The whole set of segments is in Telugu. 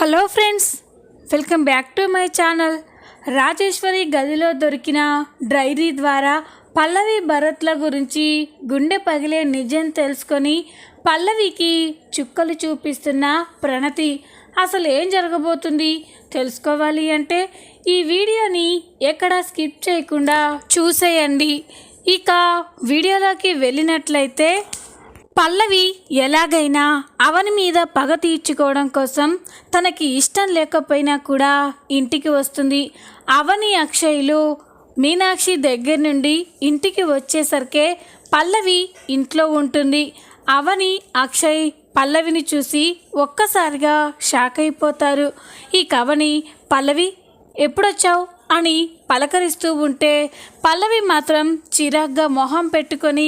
Hello friends, welcome back to my channel. Rajeshwari గదిలో దొరికిన డైరీ ద్వారా పల్లవి భరత్ల గురించి గుండె పగిలే నిజం తెలుసుకొని పల్లవికి చుక్కలు చూపిస్తున్న ప్రణతి. అసలు ఏం జరగబోతుంది తెలుసుకోవాలి అంటే ఈ వీడియోని ఎక్కడా స్కిప్ చేయకుండా చూసేయండి. ఇక వీడియోలోకి వెళ్ళినట్లయితే పల్లవి ఎలాగైనా అవని మీద పగ తీర్చుకోవడం కోసం తనకి ఇష్టం లేకపోయినా కూడా ఇంటికి వస్తుంది. అవని అక్షయ్లు మీనాక్షి దగ్గర నుండి ఇంటికి వచ్చేసరికే పల్లవి ఇంట్లో ఉంటుంది. అవని అక్షయ్ పల్లవిని చూసి ఒక్కసారిగా షాక్ అయిపోతారు. ఈ అవని పల్లవి ఎప్పుడొచ్చావు అని పలకరిస్తూ ఉంటే పల్లవి మాత్రం చిరాగ్గా మొహం పెట్టుకొని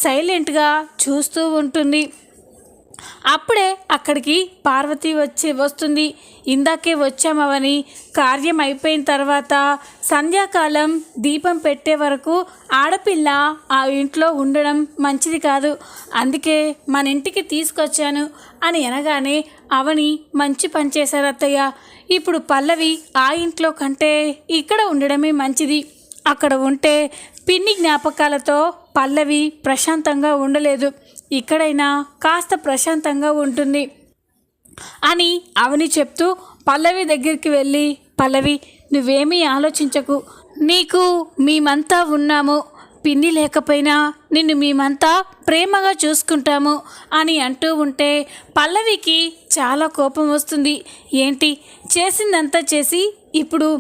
సైలెంట్గా చూస్తూ ఉంటుంది. అప్పుడే అక్కడికి పార్వతి వస్తుంది. ఇందాకే వచ్చామవని, కార్యం అయిపోయిన తర్వాత సంధ్యాకాలం దీపం పెట్టే వరకు ఆడపిల్ల ఆ ఇంట్లో ఉండడం మంచిది కాదు, అందుకే మన ఇంటికి తీసుకొచ్చాను అని అనగానే అవని మంచి పని చేశారు అత్తయ్య. ఇప్పుడు పల్లవి ఆ ఇంట్లో కంటే ఇక్కడ ఉండడమే మంచిది. అక్కడ ఉంటే పిన్ని జ్ఞాపకాలతో పల్లవి ప్రశాంతంగా ఉండలేదు, ఇక్కడైనా కాస్త ప్రశాంతంగా ఉంటుంది అని అవని చెప్తూ పల్లవి దగ్గరికి వెళ్ళి, పల్లవి నువ్వేమీ ఆలోచించకు, నీకు మేమంతా ఉన్నాము, పిన్ని లేకపోయినా నిన్ను మేమంతా ప్రేమగా చూసుకుంటాము అని అంటూ ఉంటే పల్లవికి చాలా కోపం వస్తుంది. ఏంటి చేసిందంతా చేసి ఇప్పుడు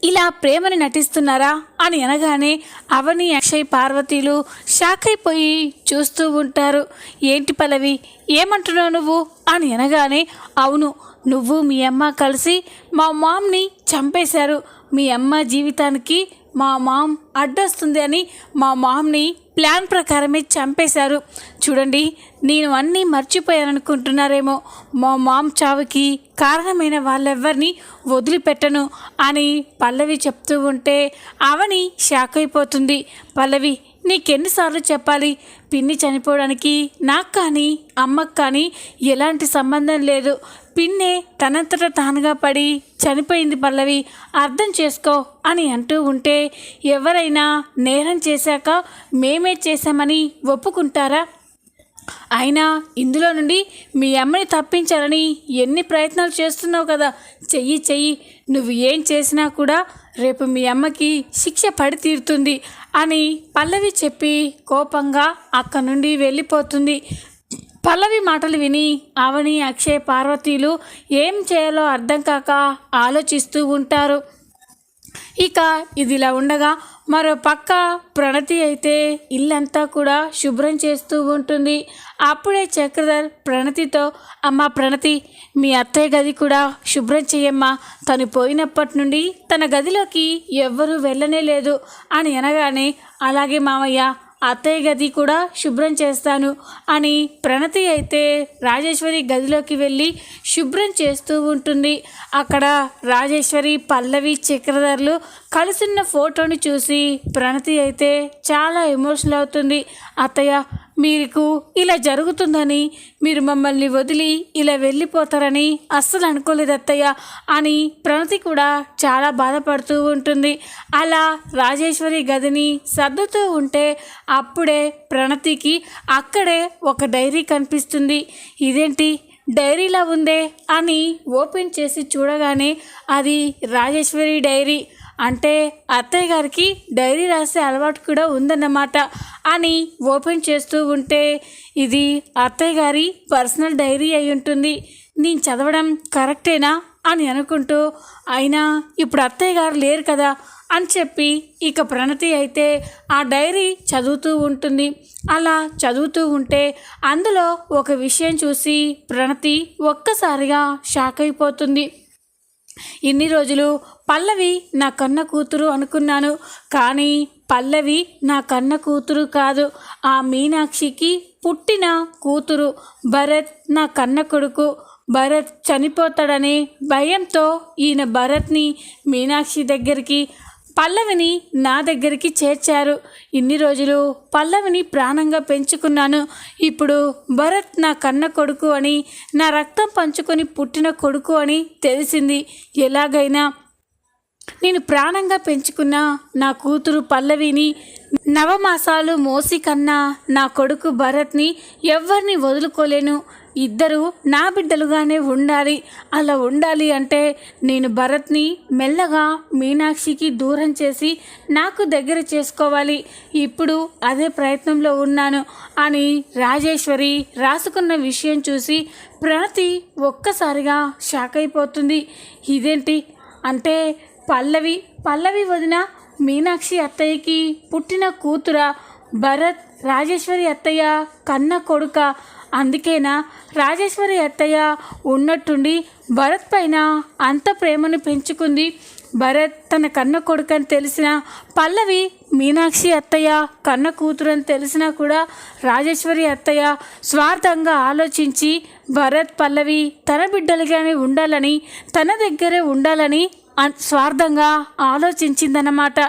ఇలా ప్రేమని నటిస్తున్నారా అని అనగానే అవని అక్షయ్ పార్వతీలు షాక్ అయిపోయి చూస్తూ ఉంటారు. ఏంటి పల్లవి ఏమంటున్నావు నువ్వు అని అనగానే, అవును, నువ్వు మీ అమ్మ కలిసి మా మామ్ని చంపేశారు, మీ అమ్మ జీవితానికి మా మామ్ అడ్డొస్తుంది అని మా మామ్ని ప్లాన్ ప్రకారమే చంపేశారు. చూడండి, నేను అన్నీ మర్చిపోయాననుకుంటున్నారేమో, మా మామ్ చావుకి కారణమైన వాళ్ళెవ్వరిని వదిలిపెట్టను అని పల్లవి చెప్తూ ఉంటే అవని షాక్ అయిపోతుంది. పల్లవి నీకెన్నిసార్లు చెప్పాలి, పిన్ని చనిపోవడానికి నాకు కానీ అమ్మకు కానీ ఎలాంటి సంబంధం లేదు, పిన్నే తనంతట తానుగా పడి చనిపోయింది పల్లవి, అర్థం చేసుకో అని అంటూ ఉంటే ఎవరైనా నేరం చేశాక మేమే చేశామని ఒప్పుకుంటారా? అయినా ఇందులో నుండి మీ అమ్మని తప్పించాలని ఎన్ని ప్రయత్నాలు చేస్తున్నావు కదా, చెయ్యి, నువ్వు ఏం చేసినా కూడా రేపు మీ అమ్మకి శిక్ష పడి తీరుతుంది అని పల్లవి చెప్పి కోపంగా అక్కడి నుండి వెళ్ళిపోతుంది. పల్లవి మాటలు విని అవని అక్షయ్ పార్వతీలు ఏం చేయాలో అర్థం కాక ఆలోచిస్తూ ఉంటారు. ఇక ఇదిలా ఉండగా మరో పక్క ప్రణతి అయితే ఇల్లంతా కూడా శుభ్రం చేస్తూ ఉంటుంది. అప్పుడే చక్రధర్ ప్రణతితో, అమ్మ ప్రణతి, మీ అత్తయ్య గది కూడా శుభ్రం చేయమ్మా, తను పోయినప్పటి నుండి తన గదిలోకి ఎవ్వరూ వెళ్ళనే లేదు అని అనగానే, అలాగే మామయ్య, అత్తయ్య గది కూడా శుభ్రం చేస్తాను అని ప్రణతి అయితే రాజేశ్వరి గదిలోకి వెళ్ళి శుభ్రం చేస్తూ ఉంటుంది. అక్కడ రాజేశ్వరి పల్లవి చక్రధర్లు కలిసిన్న ఫోటోని చూసి ప్రణతి అయితే చాలా ఎమోషనల్ అవుతుంది. అత్తయ్య, మీకు ఇలా జరుగుతుందని, మీరు మమ్మల్ని వదిలి ఇలా వెళ్ళిపోతారని అస్సలు అనుకోలేదు అత్తయ్య అని ప్రణతి కూడా చాలా బాధపడుతూ ఉంటుంది. అలా రాజేశ్వరి గదిని సర్దుతూ ఉంటే అప్పుడే ప్రణతికి అక్కడే ఒక డైరీ కనిపిస్తుంది. ఇదేంటి డైరీలా ఉందే అని ఓపెన్ చేసి చూడగానే అది రాజేశ్వరి డైరీ. అంటే అత్తయ్య గారికి డైరీ రాసే అలవాటు కూడా ఉందన్నమాట అని ఓపెన్ చేస్తూ ఉంటే ఇది అత్తయ్య గారి పర్సనల్ డైరీ అయి ఉంటుంది, నేను చదవడం కరెక్టేనా అని అనుకుంటూ, అయినా ఇప్పుడు అత్తయ్య గారు లేరు కదా అని చెప్పి ఇక ప్రణతి అయితే ఆ డైరీ చదువుతూ ఉంటుంది. అలా చదువుతూ ఉంటే అందులో ఒక విషయం చూసి ప్రణతి ఒక్కసారిగా షాక్ అయిపోతుంది. ఇన్ని రోజులు పల్లవి నా కన్న కూతురు అనుకున్నాను, కానీ పల్లవి నా కన్న కూతురు కాదు, ఆ మీనాక్షికి పుట్టిన కూతురు. భరత్ నా కన్న కొడుకు. భరత్ చనిపోతాడనే భయంతో ఈయన భరత్ని మీనాక్షి దగ్గరికి పల్లవిని నా దగ్గరికి చేర్చారు. ఇన్ని రోజులు పల్లవిని ప్రాణంగా పెంచుకున్నాను. ఇప్పుడు భరత్ నా కన్న కొడుకు అని, నా రక్తం పంచుకొని పుట్టిన కొడుకు అని తెలిసింది. ఎలాగైనా నేను ప్రాణంగా పెంచుకున్న నా కూతురు పల్లవిని, నవమాసాలు మోసి కన్నా నా కొడుకు భరత్ని ఎవ్వరిని వదులుకోలేను. ఇద్దరు నా బిడ్డలుగానే ఉండాలి. అలా ఉండాలి అంటే నేను భరత్ని మెల్లగా మీనాక్షికి దూరం చేసి నాకు దగ్గర చేసుకోవాలి. ఇప్పుడు అదే ప్రయత్నంలో ఉన్నాను అని రాజేశ్వరి రాసుకున్న విషయం చూసి ప్రణతి ఒక్కసారిగా షాక్ అయిపోతుంది. ఇదేంటి అంటే పల్లవి వదిన మీనాక్షి అత్తయ్యకి పుట్టిన కూతుర, భరత్ రాజేశ్వరి అత్తయ్య కన్న కొడుక. అందుకేనా రాజేశ్వరి అత్తయ్య ఉన్నట్టుండి భరత్ పైన అంత ప్రేమను పెంచుకుంది. భరత్ తన కన్న కొడుకు అని తెలిసిన, పల్లవి మీనాక్షి అత్తయ్య కన్న కూతురు అని తెలిసినా కూడా రాజేశ్వరి అత్తయ్య స్వార్థంగా ఆలోచించి భరత్ పల్లవి తన బిడ్డలుగానే ఉండాలని, తన దగ్గరే ఉండాలని స్వార్థంగా ఆలోచించిందన్నమాట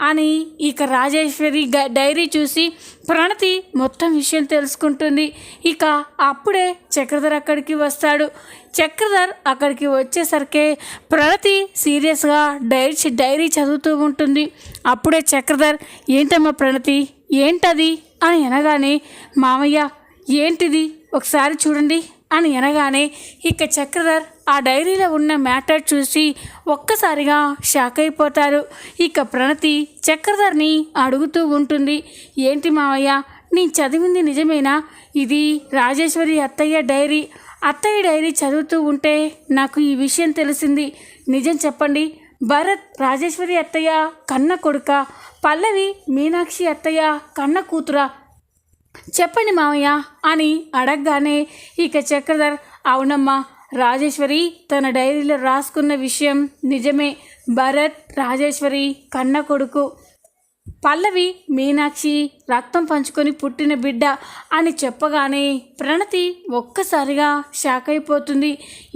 అని ఇక రాజేశ్వరి డైరీ చూసి ప్రణతి మొత్తం విషయం తెలుసుకుంటుంది. ఇక అప్పుడే చక్రధర్ అక్కడికి వస్తాడు. చక్రధర్ అక్కడికి వచ్చేసరికి ప్రణతి సీరియస్గా డైరీ చదువుతూ ఉంటుంది. అప్పుడే చక్రధర్, ఏంటమ్మా ప్రణతి, ఏంటది అని అనగానే, మామయ్య ఏంటిది ఒకసారి చూడండి అని అనగానే ఇక చక్రధర్ ఆ డైరీలో ఉన్న మ్యాటర్ చూసి ఒక్కసారిగా షాక్ అయిపోతారు. ఇక ప్రణతి చక్రధర్ని అడుగుతూ ఉంటుంది, ఏంటి మావయ్య, నేను చదివింది నిజమేనా? ఇది రాజేశ్వరి అత్తయ్య డైరీ చదువుతూ ఉంటే నాకు ఈ విషయం తెలిసింది. నిజం చెప్పండి, భరత్ రాజేశ్వరి అత్తయ్య కన్న కొడుక, పల్లవి మీనాక్షి అత్తయ్య కన్న కూతురా? చెప్పండి మావయ్య అని అడగగానే ఇక చక్రధర్, అవునమ్మా, రాజేశ్వరి తన డైరీలో రాసుకున్న విషయం నిజమే. భరత్ రాజేశ్వరి కన్న కొడుకు, పల్లవి మీనాక్షి రక్తం పంచుకొని పుట్టిన బిడ్డ అని చెప్పగానే ప్రణతి ఒక్కసారిగా షాక్ అయిపోతుంది.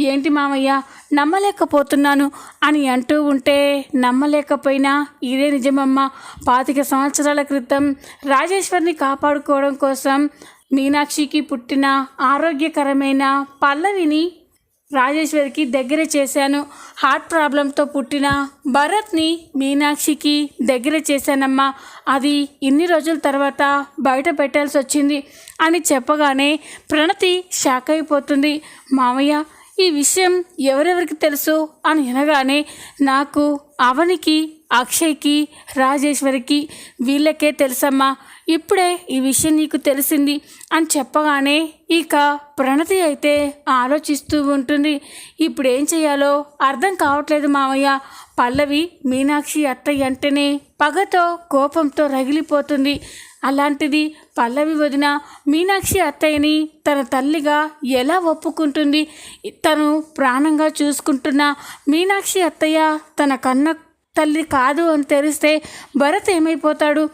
ఏంటి మామయ్య, నమ్మలేకపోతున్నాను అని అంటూ ఉంటే, నమ్మలేకపోయినా ఇదే నిజమమ్మా. 25 సంవత్సరాల క్రితం రాజేశ్వరిని కాపాడుకోవడం కోసం మీనాక్షికి పుట్టిన ఆరోగ్యకరమైన పల్లవిని రాజేశ్వరికి దగ్గర చేశాను. హార్ట్ ప్రాబ్లంతో పుట్టిన భరత్ని మీనాక్షికి దగ్గర చేశానమ్మా. అది ఇన్ని రోజుల తర్వాత బయట పెట్టాల్సి వచ్చింది అని చెప్పగానే ప్రణతి షాక్ అయిపోతుంది. మామయ్య, ఈ విషయం ఎవరెవరికి తెలుసు అని అనగానే, నాకు, అవనికి, అక్షయ్కి, రాజేశ్వరికి వీళ్ళకే తెలుసమ్మా. ఇప్పుడే ఈ విషయం నీకు తెలిసింది అని చెప్పగానే ఇక ప్రణతి అయితే ఆలోచిస్తూ ఉంటుంది. ఇప్పుడు ఏం చేయాలో అర్థం కావట్లేదు మామయ్య. పల్లవి మీనాక్షి అత్తయ్య అంటేనే పగతో కోపంతో రగిలిపోతుంది. అలాంటిది పల్లవి వదిన మీనాక్షి అత్తయ్యని తన తల్లిగా ఎలా ఒప్పుకుంటుంది? తను ప్రాణంగా చూసుకుంటున్న మీనాక్షి అత్తయ్య తన కన్న తల్లి కాదు అని తెలిస్తే భరత్ ఏమైపోతాడు?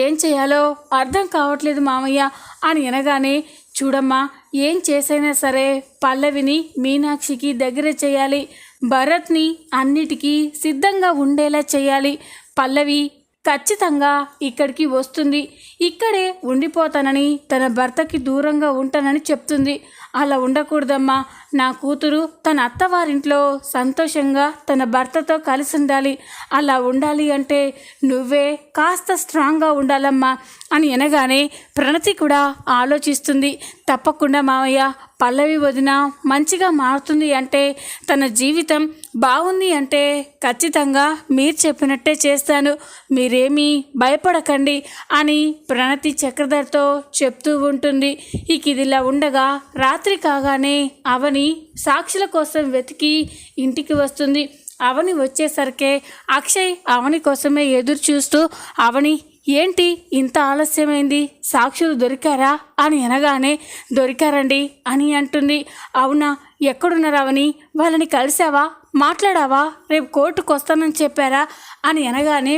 ఏం చేయాలో అర్థం కావట్లేదు మామయ్య అని అనగానే, చూడమ్మా, ఏం చేసైనా సరే పల్లవిని మీనాక్షికి దగ్గర చేయాలి. భరత్ని అన్నిటికీ సిద్ధంగా ఉండేలా చేయాలి. పల్లవి ఖచ్చితంగా ఇక్కడికి వస్తుంది. ఇక్కడే ఉండిపోతానని, తన భర్తకి దూరంగా ఉంటానని చెప్తుంది. అలా ఉండకూడదమ్మా. నా కూతురు తన అత్తవారింట్లో సంతోషంగా తన భర్తతో కలిసి ఉండాలి. అలా ఉండాలి అంటే నువ్వే కాస్త స్ట్రాంగ్గా ఉండాలమ్మా అని అనగానే ప్రణతి కూడా ఆలోచిస్తుంది. తప్పకుండా మావయ్య, పల్లవి వదిన మంచిగా మారుతుంది అంటే, తన జీవితం బాగుంది అంటే ఖచ్చితంగా మీరు చెప్పినట్టే చేస్తాను. మీరేమీ భయపడకండి అని ప్రణతి చక్రధర్తో చెప్తూ ఉంటుంది. ఇక ఇదిలా ఉండగా రాత్రి కాగానే అవని సాక్షుల కోసం వెతికి ఇంటికి వస్తుంది. అవని వచ్చేసరికే అక్షయ్ అవని కోసమే ఎదురు చూస్తూ, అవని ఏంటి ఇంత ఆలస్యమైంది, సాక్షులు దొరికారా అని అనగానే, దొరికారండి అని అంటుంది. అవునా, ఎక్కడున్నారు అవని? వాళ్ళని కలిసావా, మాట్లాడావా, రేపు కోర్టుకు వస్తానని చెప్పారా అని అనగానే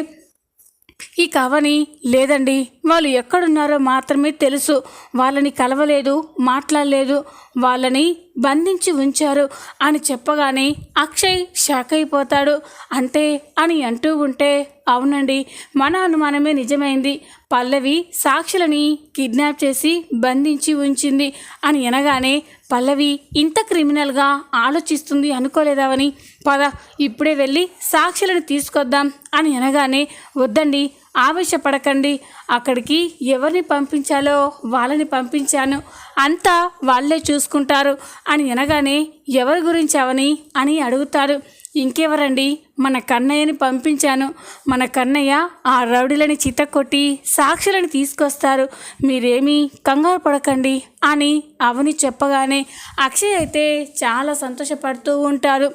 ఇక అవని, లేదండి వాళ్ళు ఎక్కడున్నారో మాత్రమే తెలుసు. వాళ్ళని కలవలేదు, మాట్లాడలేదు, వాళ్ళని బంధించి ఉంచారు అని చెప్పగానే అక్షయ్ షాక్ అయిపోతాడు. అంటే అని అంటూ ఉంటే, అవునండి, మన అనుమానమే నిజమైంది. పల్లవి సాక్షులని కిడ్నాప్ చేసి బంధించి ఉంచింది అని అనగానే, పల్లవి ఇంత క్రిమినల్గా ఆలోచిస్తుంది అనుకోలేదావని, పద ఇప్పుడే వెళ్ళి సాక్షులను తీసుకొద్దాం అని అనగానే, వద్దండి, ఆవేశపడకండి, అక్కడికి ఎవరిని పంపించాలో వాళ్ళని పంపించాను, అంతా వాళ్ళే చూసుకుంటారు అని అనగానే, ఎవరి గురించి అవని అని అడుగుతారు. ఇంకెవరండి, మన కన్నయ్యని పంపించాను. మన కన్నయ్య ఆ రౌడీలని చితక్కొట్టి సాక్షులను తీసుకొస్తారు, మీరేమీ కంగారు పడకండి అని అవని చెప్పగానే అక్షయ్ అయితే చాలా సంతోషపడుతూ ఉంటారు.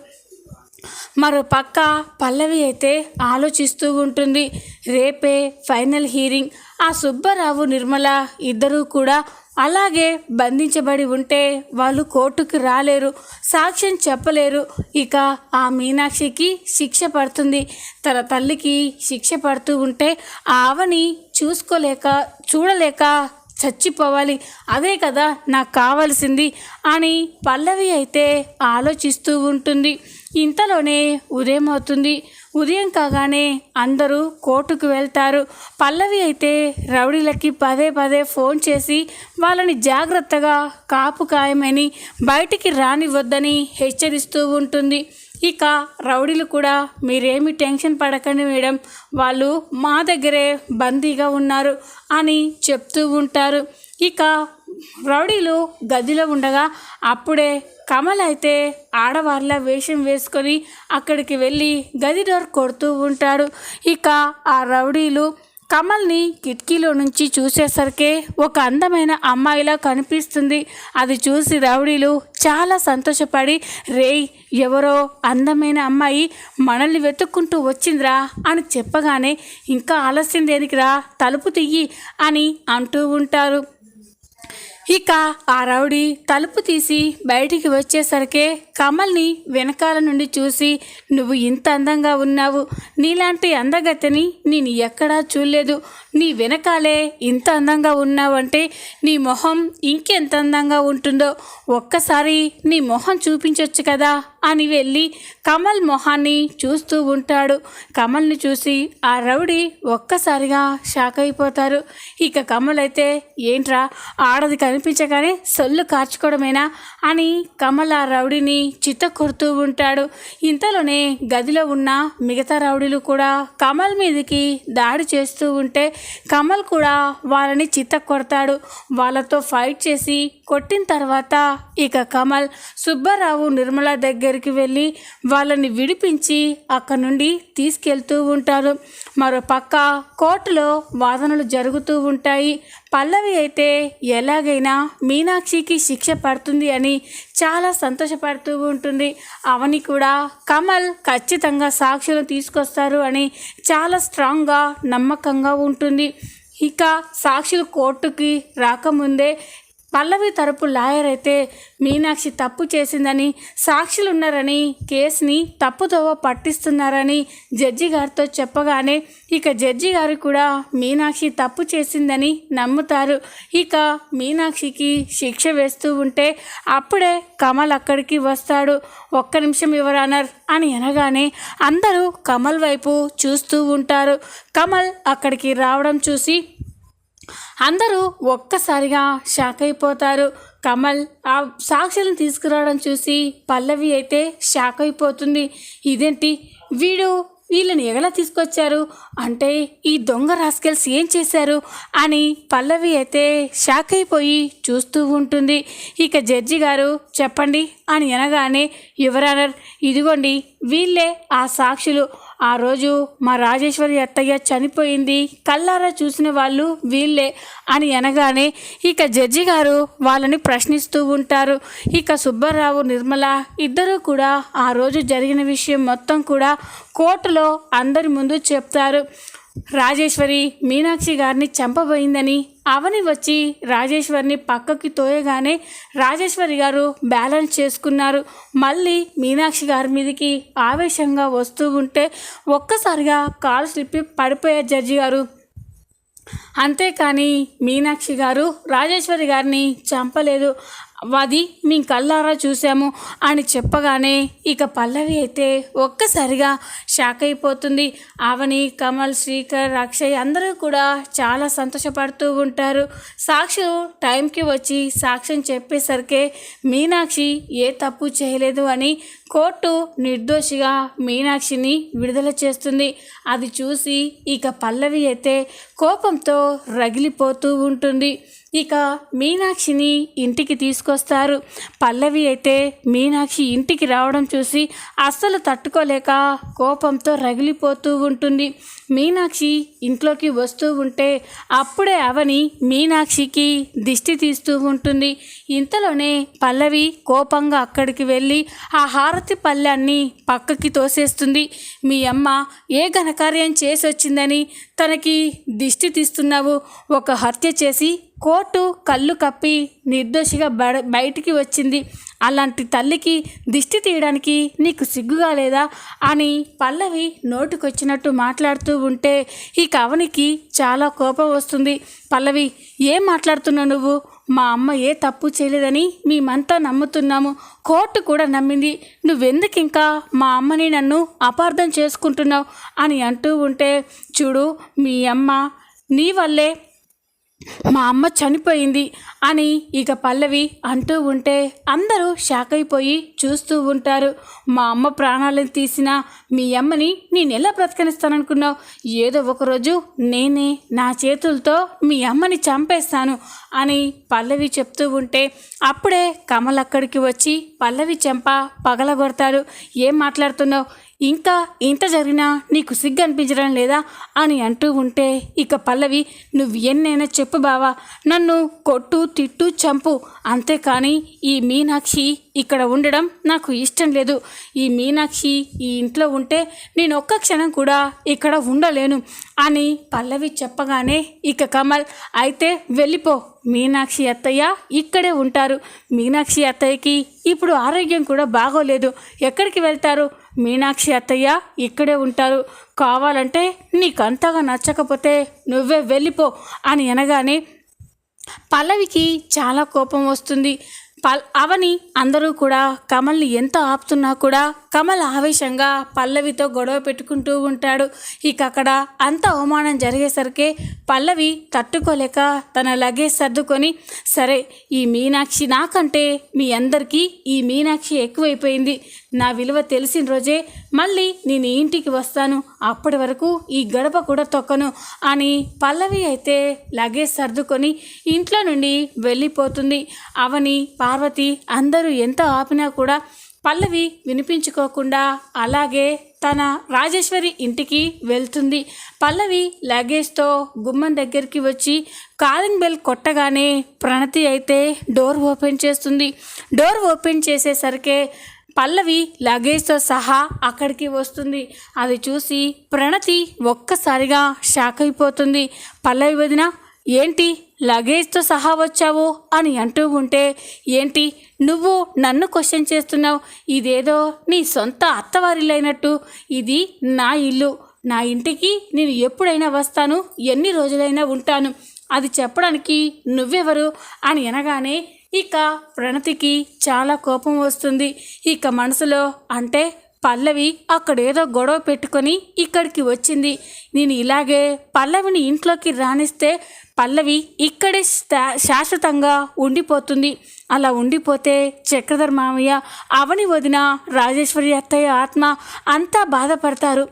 మరో పక్క పల్లవి అయితే ఆలోచిస్తూ ఉంటుంది. రేపే ఫైనల్ హీరింగ్. ఆ సుబ్బారావు, నిర్మల ఇద్దరూ కూడా అలాగే బంధించబడి ఉంటే వాళ్ళు కోర్టుకు రాలేరు, సాక్ష్యం చెప్పలేరు. ఇక ఆ మీనాక్షికి శిక్ష పడుతుంది. తన తల్లికి శిక్ష పడుతూ ఉంటే ఆవని చూడలేక చచ్చిపోవాలి, అదే కదా నాకు కావాల్సింది అని పల్లవి అయితే ఆలోచిస్తూ ఉంటుంది. ఇంతలోనే ఉదయం అవుతుంది. ఉదయం కాగానే అందరూ కోర్టుకు వెళ్తారు. పల్లవి అయితే రౌడీలకి పదే పదే ఫోన్ చేసి వాళ్ళని జాగ్రత్తగా కాపు కాయమని, బయటికి రానివ్వద్దని హెచ్చరిస్తూ ఉంటుంది. ఇక రౌడీలు కూడా, మీరేమి టెన్షన్ పడకండి మేడం, వాళ్ళు మా దగ్గరే బందీగా ఉన్నారు అని చెప్తూ ఉంటారు. ఇక రౌడీలు గదిలో ఉండగా అప్పుడే కమల్ అయితే ఆడవాళ్ళ వేషం వేసుకొని అక్కడికి వెళ్ళి గది డోర్ కొడుతూ ఉంటాడు. ఇక ఆ రౌడీలు కమల్ని కిటికీలో నుంచి చూసేసరికి ఒక అందమైన అమ్మాయిలా కనిపిస్తుంది. అది చూసి రౌడీలు చాలా సంతోషపడి, రేయ్, ఎవరో అందమైన అమ్మాయి మనల్ని వెతుక్కుంటూ వచ్చిందిరా అని చెప్పగానే, ఇంకా ఆలస్యం దేనికిరా, తలుపు తీయి అని అంటూ ఉంటారు. ఇక ఆ రౌడీ తలుపు తీసి బయటికి వచ్చేసరికి కమల్ని వెనకాల నుండి చూసి, నువ్వు ఇంత అందంగా ఉన్నావు, నీలాంటి అందగత్తెని నేను ఎక్కడా చూడలేదు, నీ వెనకాలే ఇంత అందంగా ఉన్నావంటే నీ మొహం ఇంకెంత అందంగా ఉంటుందో, ఒక్కసారి నీ మొహం చూపించొచ్చు కదా అని వెళ్ళి కమల్ మొహాన్ని చూస్తూ ఉంటాడు. కమల్ని చూసి ఆ రౌడీ ఒక్కసారిగా షాక్ అయిపోతారు. ఇక కమల్ అయితే, ఏంట్రా ఆడది కనిపించగానే సొల్లు కార్చుకోవడమేనా అని కమల్ ఆ రౌడీని చిత్త కొడుతూ ఉంటాడు. ఇంతలోనే గదిలో ఉన్న మిగతా రౌడీలు కూడా కమల్ మీదకి దాడి చేస్తూ ఉంటే కమల్ కూడా వాళ్ళని చిత్త కొడతాడు. వాళ్ళతో ఫైట్ చేసి కొట్టిన తర్వాత ఇక కమల్ సుబ్బారావు, నిర్మల దగ్గరికి వెళ్ళి వాళ్ళని విడిపించి అక్కడ నుండి తీసుకెళ్తూ ఉంటారు. మరో పక్క కోర్టులో వాదనలు జరుగుతూ ఉంటాయి. పల్లవి అయితే ఎలాగైనా మీనాక్షికి శిక్ష పడుతుంది అని చాలా సంతోషపడుతూ ఉంటుంది. అవని కూడా కమల్ ఖచ్చితంగా సాక్షులు తీసుకొస్తారు అని చాలా స్ట్రాంగ్గా, నమ్మకంగా ఉంటుంది. ఇక సాక్షులు కోర్టుకి రాకముందే పల్లవి తరపు లాయర్ అయితే మీనాక్షి తప్పు చేసిందని, సాక్షులు ఉన్నారని కేసుని తప్పుదోవ పట్టిస్తున్నారని జడ్జి గారితో చెప్పగానే ఇక జడ్జి గారు కూడా మీనాక్షి తప్పు చేసిందని నమ్ముతారు. ఇక మీనాక్షికి శిక్ష వేస్తూ ఉంటే అప్పుడే కమల్ అక్కడికి వస్తాడు. ఒక్క నిమిషం యువర్ ఆనర్ అని అనగానే అందరూ కమల్ వైపు చూస్తూ ఉంటారు. కమల్ అక్కడికి రావడం చూసి అందరూ ఒక్కసారిగా షాక్ అయిపోతారు. కమల్ ఆ సాక్షులను తీసుకురావడం చూసి పల్లవి అయితే షాక్ అయిపోతుంది. ఇదేంటి, వీళ్ళని ఎలా తీసుకొచ్చారు, అంటే ఈ దొంగ రాస్కెల్స్ ఏం చేశారు అని పల్లవి అయితే షాక్ అయిపోయి చూస్తూ ఉంటుంది. ఇక జడ్జి గారు చెప్పండి అని అనగానే, యువర్ ఆనర్, ఇదిగోండి వీళ్ళే ఆ సాక్షులు, ఆ రోజు మా రాజేశ్వరి అత్తయ్య చనిపోయింది కళ్ళారా చూసిన వాళ్ళు వీళ్ళే అని అనగానే ఇక జడ్జి గారు వాళ్ళని ప్రశ్నిస్తూ ఉంటారు. ఇక సుబ్బారావు, నిర్మల ఇద్దరూ కూడా ఆ రోజు జరిగిన విషయం మొత్తం కూడా కోర్టులో అందరి ముందు చెప్తారు. రాజేశ్వరి మీనాక్షి గారిని చంపబోయిందని అవని వచ్చి రాజేశ్వరిని పక్కకి తోయగానే రాజేశ్వరి గారు బ్యాలెన్స్ చేసుకున్నారు. మళ్ళీ మీనాక్షి గారి మీదకి ఆవేశంగా వస్తూ ఉంటే ఒక్కసారిగా కాలు స్లిప్పి పడిపోయారు జడ్జి గారు. అంతేకాని మీనాక్షి గారు రాజేశ్వరి గారిని చంపలేదు, అది మీ కళ్ళారా చూసాము అని చెప్పగానే ఇక పల్లవి అయితే ఒక్కసారిగా షాక్ అయిపోతుంది. అవని, కమల్, శ్రీకర్, అక్షయ్ అందరూ కూడా చాలా సంతోషపడుతూ ఉంటారు. సాక్షి టైంకి వచ్చి సాక్ష్యం చెప్పేసరికి మీనాక్షి ఏ తప్పు చేయలేదు అని కోర్టు నిర్దోషిగా మీనాక్షిని విడుదల చేస్తుంది. అది చూసి ఇక పల్లవి అయితే కోపంతో రగిలిపోతూ ఉంటుంది. ఇక మీనాక్షిని ఇంటికి తీసుకొస్తారు. పల్లవి అయితే మీనాక్షి ఇంటికి రావడం చూసి అస్సలు తట్టుకోలేక కోపంతో రగిలిపోతూ ఉంటుంది. మీనాక్షి ఇంట్లోకి వస్తూ ఉంటే అప్పుడే అవని మీనాక్షికి దిష్టి తీస్తూ ఉంటుంది. ఇంతలోనే పల్లవి కోపంగా అక్కడికి వెళ్ళి ఆ హారతి పళ్ళాన్ని పక్కకి తోసేస్తుంది. మీ అమ్మ ఏ ఘనకార్యం చేసి వచ్చిందని తనకి దిష్టి తీస్తున్నావు? ఒక హత్య చేసి కోర్టు కళ్ళు కప్పి నిర్దోషిగా బయటికి వచ్చింది. అలాంటి తల్లికి దిష్టి తీయడానికి నీకు సిగ్గుగా లేదా అని పల్లవి నోటికొచ్చినట్టు మాట్లాడుతూ ఉంటే ఈ కవనికి చాలా కోపం వస్తుంది. పల్లవి, ఏం మాట్లాడుతున్నావు నువ్వు? మా అమ్మ ఏ తప్పు చేయలేదని మేమంతా నమ్ముతున్నాము, కోర్టు కూడా నమ్మింది. నువ్వెందుకు ఇంకా మా అమ్మని నన్ను అపార్థం చేసుకుంటున్నావు అని అంటూ ఉంటే, చూడు మీ అమ్మ నీ వల్లే మా అమ్మ చనిపోయింది అని ఇక పల్లవి అంటూ ఉంటే అందరూ షాక్ అయిపోయి చూస్తూ ఉంటారు. మా అమ్మ ప్రాణాలను తీసిన మీ అమ్మని నేను ఎలా బ్రతకనిస్తాననుకున్నావు? ఏదో ఒకరోజు నేనే నా చేతులతో మీ అమ్మని చంపేస్తాను అని పల్లవి చెప్తూ ఉంటే అప్పుడే కమల్ అక్కడికి వచ్చి పల్లవి చెంప పగలగొడతాడు. ఏం మాట్లాడుతున్నావు? ఇంకా ఇంత జరిగినా నీకు సిగ్గు అనిపించడం లేదా అని అంటూ ఉంటే ఇక పల్లవి, నువ్వు ఎన్నైనా చెప్పు బావా, నన్ను కొట్టు, తిట్టు, చంపు, అంతేకాని ఈ మీనాక్షి ఇక్కడ ఉండడం నాకు ఇష్టం లేదు. ఈ మీనాక్షి ఈ ఇంట్లో ఉంటే నేను ఒక్క క్షణం కూడా ఇక్కడ ఉండలేను అని పల్లవి చెప్పగానే ఇక కమల్, అయితే వెళ్ళిపో, మీనాక్షి అత్తయ్య ఇక్కడే ఉంటారు. మీనాక్షి అత్తయ్యకి ఇప్పుడు ఆరోగ్యం కూడా బాగోలేదు, ఎక్కడికి వెళ్తారు? మీనాక్షి అత్తయ్య ఇక్కడే ఉంటారు, కావాలంటే నీకంతగా నచ్చకపోతే నువ్వే వెళ్ళిపో అని అనగానే పల్లవికి చాలా కోపం వస్తుంది. అవని అందరూ కూడా కమల్ని ఎంత ఆపుతున్నా కూడా కమల్ ఆవేశంగా పల్లవితో గొడవ పెట్టుకుంటూ ఉంటాడు. ఇక అక్కడ అంత అవమానం జరిగేసరికి పల్లవి తట్టుకోలేక తన లగేజ్ సర్దుకొని, సరే ఈ మీనాక్షి నాకంటే మీ అందరికీ ఈ మీనాక్షి ఎక్కువైపోయింది, నా విలువ తెలిసిన రోజే మళ్ళీ నేను ఇంటికి వస్తాను, అప్పటి వరకు ఈ గడప కూడా తొక్కను అని పల్లవి అయితే లగేజ్ సర్దుకొని ఇంట్లో నుండి వెళ్ళిపోతుంది. అవని, పార్వతి అందరూ ఎంత ఆపినా కూడా పల్లవి వినిపించుకోకుండా అలాగే తన రాజేశ్వరి ఇంటికి వెళ్తుంది. పల్లవి లగేజ్తో గుమ్మం దగ్గరికి వచ్చి కాలింగ్ బెల్ కొట్టగానే ప్రణతి అయితే డోర్ ఓపెన్ చేస్తుంది. డోర్ ఓపెన్ చేసేసరికి పల్లవి లగేజ్తో సహా అక్కడికి వస్తుంది. అది చూసి ప్రణతి ఒక్కసారిగా షాక్ అయిపోతుంది. పల్లవి వదిన, ఏంటి లగేజ్తో సహా వచ్చావు అని అంటూ ఉంటే, ఏంటి నువ్వు నన్ను క్వశ్చన్ చేస్తున్నావు? ఇదేదో నీ సొంత అత్తవారిల్లైనట్టు, ఇది నా ఇల్లు, నా ఇంటికి నేను ఎప్పుడైనా వస్తాను, ఎన్ని రోజులైనా ఉంటాను, అది చెప్పడానికి నువ్వెవరు అని అనగానే ఇక ప్రణతికి చాలా కోపం వస్తుంది. ఇక మనసులో, అంటే పల్లవి అక్కడేదో గొడవ పెట్టుకొని ఇక్కడికి వచ్చింది, నేను ఇలాగే పల్లవిని ఇంట్లోకి రానిస్తే పల్లవి ఇక్కడే శాశ్వతంగా ఉండిపోతుంది, అలా ఉండిపోతే చక్రధర్ మామయ్య, అవని వదిన, రాజేశ్వరి అత్తయ్య ఆత్మ అంతా బాధపడతారు.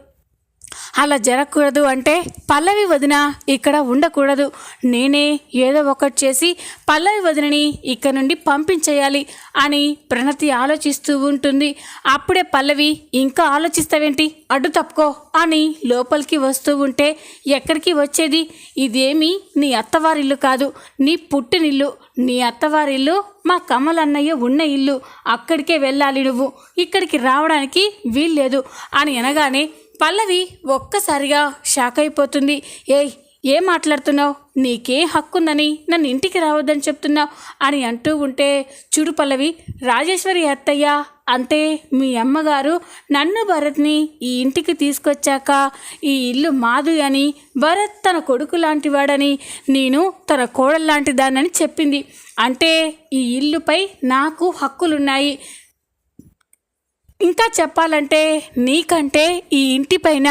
అలా జరగకూడదు అంటే పల్లవి వదిన ఇక్కడ ఉండకూడదు, నేనే ఏదో ఒకటి చేసి పల్లవి వదినని ఇక్కడ నుండి పంపించేయాలి అని ప్రణతి ఆలోచిస్తూ ఉంటుంది. అప్పుడే పల్లవి, ఇంకా ఆలోచిస్తావేంటి, అడ్డు తప్పుకో అని లోపలికి వస్తూ ఉంటే, ఎక్కడికి వచ్చేది, ఇదేమీ నీ అత్తవారిల్లు కాదు, నీ పుట్టినిల్లు, నీ అత్తవారిల్లు మా కమల్ అన్నయ్య ఉన్న ఇల్లు, అక్కడికే వెళ్ళాలి, నువ్వు ఇక్కడికి రావడానికి వీల్లేదు అని అనగానే పల్లవి ఒక్కసారిగా షాక్ అయిపోతుంది. ఏం మాట్లాడుతున్నావు, నీకే హక్కుందని నన్ను ఇంటికి రావద్దని చెప్తున్నావు అని అంటూ ఉంటే, చూడు పల్లవి, రాజేశ్వరి అత్తయ్య అంటే మీ అమ్మగారు నన్ను భరత్ని ఈ ఇంటికి తీసుకొచ్చాక ఈ ఇల్లు మాది అని, భరత్ తన కొడుకు లాంటివాడని, నేను తన కోడలు లాంటి దానని చెప్పింది. అంటే ఈ ఇల్లుపై నాకు హక్కులున్నాయి. ఇంకా చెప్పాలంటే నీకంటే ఈ ఇంటిపైన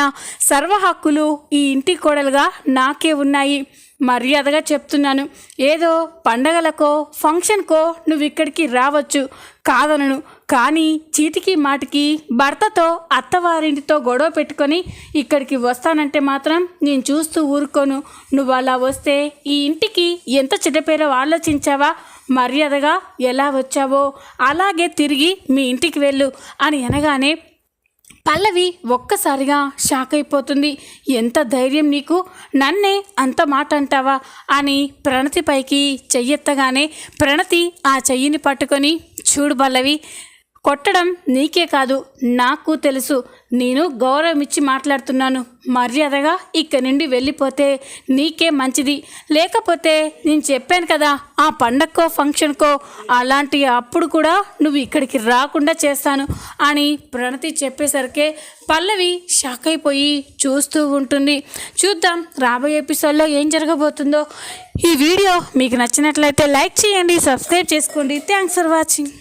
సర్వ హక్కులు ఈ ఇంటి కోడలుగా నాకే ఉన్నాయి. మర్యాదగా చెప్తున్నాను. ఏదో పండగలకో ఫంక్షన్కో నువ్వు ఇక్కడికి రావచ్చు, కాదనను. కానీ చీటికి మాటికి భర్తతో అత్తవారింటితో గొడవ పెట్టుకొని ఇక్కడికి వస్తానంటే మాత్రం నేను చూస్తూ ఊరుకోను. నువ్వు అలా వస్తే ఈ ఇంటికి ఎంత చెడ్డపేరో ఆలోచించావా? మర్యాదగా ఎలా వచ్చావో అలాగే తిరిగి మీ ఇంటికి వెళ్ళు అని అనగానే పల్లవి ఒక్కసారిగా షాక్ అయిపోతుంది. ఎంత ధైర్యం నీకు, నన్నే అంత మాట అంటావా అని ప్రణతి పైకి చెయ్యెత్తగానే ప్రణతి ఆ చెయ్యిని పట్టుకొని, చూడు పల్లవి, కొట్టడం నీకే కాదు నాకు తెలుసు. నేను గౌరవం ఇచ్చి మాట్లాడుతున్నాను. మర్యాదగా ఇక్కడి నుండి వెళ్ళిపోతే నీకే మంచిది. లేకపోతే నేను చెప్పాను కదా, ఆ పండక్కో ఫంక్షన్కో అలాంటి అప్పుడు కూడా నువ్వు ఇక్కడికి రాకుండా చేస్తాను అని ప్రణతి చెప్పేసరికే పల్లవి షాక్ అయిపోయి చూస్తూ ఉంటుంది. చూద్దాం రాబోయే ఎపిసోడ్లో ఏం జరగబోతుందో. ఈ వీడియో మీకు నచ్చినట్లయితే లైక్ చేయండి, సబ్స్క్రైబ్ చేసుకోండి. Thanks for watching.